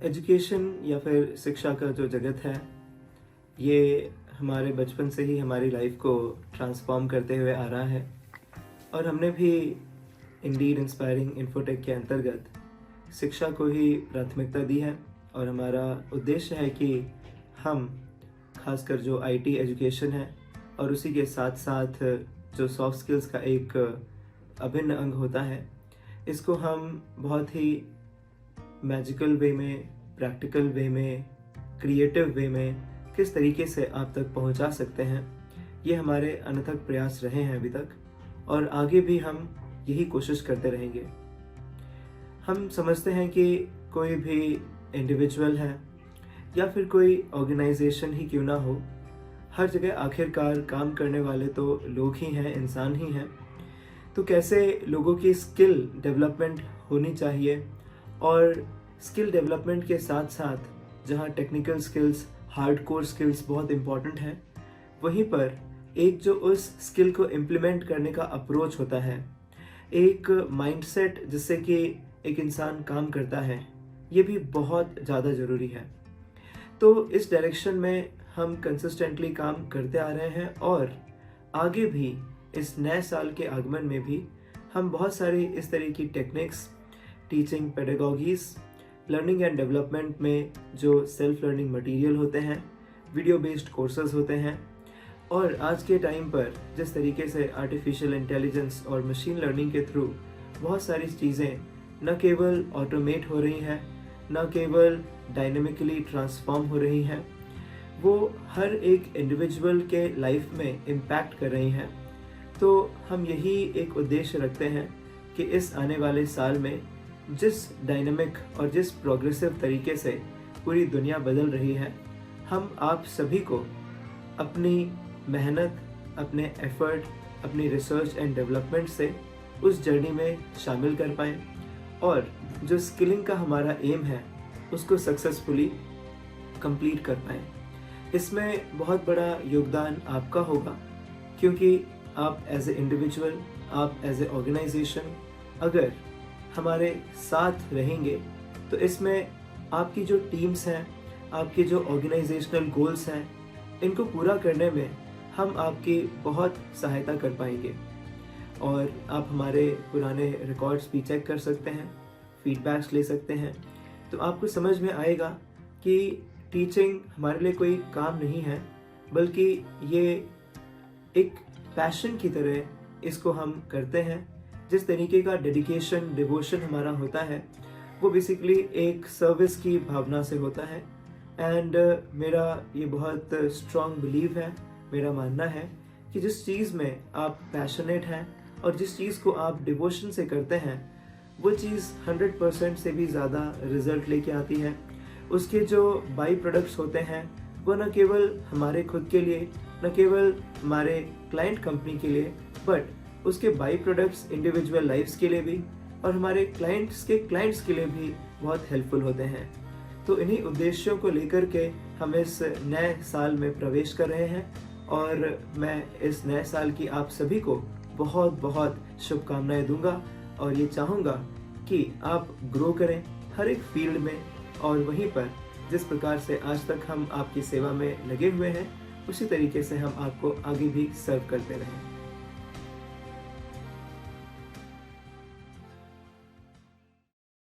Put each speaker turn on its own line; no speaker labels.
Education या फिर शिक्षा का जो जगत है, ये हमारे बचपन से ही हमारी लाइफ को ट्रांसफॉर्म करते हुए आ रहा है। और हमने भी इंडीड इंस्पायरिंग इन्फोटेक के अंतर्गत शिक्षा को ही प्राथमिकता दी है। और हमारा उद्देश्य है कि हम खासकर जो आईटी एजुकेशन है और उसी के साथ साथ जो सॉफ्ट स्किल्स का एक अभिन्न अंग होता है, इसको हम बहुत ही मैजिकल वे में, प्रैक्टिकल वे में, क्रिएटिव वे में किस तरीके से आप तक पहुंचा सकते हैं, ये हमारे अनथक प्रयास रहे हैं अभी तक, और आगे भी हम यही कोशिश करते रहेंगे। हम समझते हैं कि कोई भी इंडिविजुअल है या फिर कोई ऑर्गेनाइजेशन ही क्यों ना हो, हर जगह आखिरकार काम करने वाले तो लोग ही हैं, इंसान ही हैं। तो कैसे लोगों की स्किल डेवलपमेंट होनी चाहिए, और स्किल डेवलपमेंट के साथ साथ जहाँ टेक्निकल स्किल्स, हार्डकोर स्किल्स बहुत इम्पॉर्टेंट हैं, वहीं पर एक जो उस स्किल को इम्प्लीमेंट करने का अप्रोच होता है, एक माइंडसेट जिससे कि एक इंसान काम करता है, ये भी बहुत ज़्यादा ज़रूरी है। तो इस डायरेक्शन में हम कंसिस्टेंटली काम करते आ रहे हैं, और आगे भी इस नए साल के आगमन में भी हम बहुत सारी इस तरह की techniques, teaching pedagogies, learning and development में जो सेल्फ लर्निंग मटेरियल होते हैं, वीडियो बेस्ड कोर्सेज होते हैं, और आज के टाइम पर जिस तरीके से आर्टिफिशियल इंटेलिजेंस और मशीन लर्निंग के थ्रू बहुत सारी चीज़ें न केवल ऑटोमेट हो रही हैं, न केवल डायनेमिकली ट्रांसफॉर्म हो रही हैं, वो हर एक इंडिविजुअल के लाइफ में इम्पैक्ट कर रही हैं। तो हम यही एक उद्देश्य रखते हैं कि इस आने वाले साल में जिस डायनेमिक और जिस प्रोग्रेसिव तरीके से पूरी दुनिया बदल रही है, हम आप सभी को अपनी मेहनत, अपने एफर्ट, अपनी रिसर्च एंड डेवलपमेंट से उस जर्नी में शामिल कर पाएँ, और जो स्किलिंग का हमारा एम है उसको सक्सेसफुली कंप्लीट कर पाएँ। इसमें बहुत बड़ा योगदान आपका होगा, क्योंकि आप एज ए इंडिविजुअल, आप एज ए ऑर्गेनाइजेशन अगर हमारे साथ रहेंगे, तो इसमें आपकी जो टीम्स हैं, आपके जो ऑर्गेनाइजेशनल गोल्स हैं, इनको पूरा करने में हम आपकी बहुत सहायता कर पाएंगे। और आप हमारे पुराने रिकॉर्ड्स भी चेक कर सकते हैं, फीडबैक्स ले सकते हैं, तो आपको समझ में आएगा कि टीचिंग हमारे लिए कोई काम नहीं है, बल्कि ये एक पैशन की तरह इसको हम करते हैं। जिस तरीके का डेडिकेशन, डिवोशन हमारा होता है, वो बेसिकली एक सर्विस की भावना से होता है। एंड मेरा ये बहुत स्ट्रॉन्ग बिलीव है, मेरा मानना है कि जिस चीज़ में आप पैशनेट हैं और जिस चीज़ को आप डिवोशन से करते हैं, वो चीज़ 100% से भी ज़्यादा रिजल्ट लेके आती है। उसके जो बाई प्रोडक्ट्स होते हैं, वो न केवल हमारे खुद के लिए, न केवल हमारे क्लाइंट कंपनी के लिए, बट उसके बाई प्रोडक्ट्स इंडिविजुअल लाइफ्स के लिए भी, और हमारे क्लाइंट्स के क्लाइंट्स के लिए भी बहुत हेल्पफुल होते हैं। तो इन्हीं उद्देश्यों को लेकर के हम इस नए साल में प्रवेश कर रहे हैं, और मैं इस नए साल की आप सभी को बहुत बहुत शुभकामनाएं दूंगा, और ये चाहूँगा कि आप ग्रो करें हर एक फील्ड में, और वहीं पर जिस प्रकार से आज तक हम आपकी सेवा में लगे हुए हैं, उसी तरीके से हम आपको आगे भी सर्व करते रहें।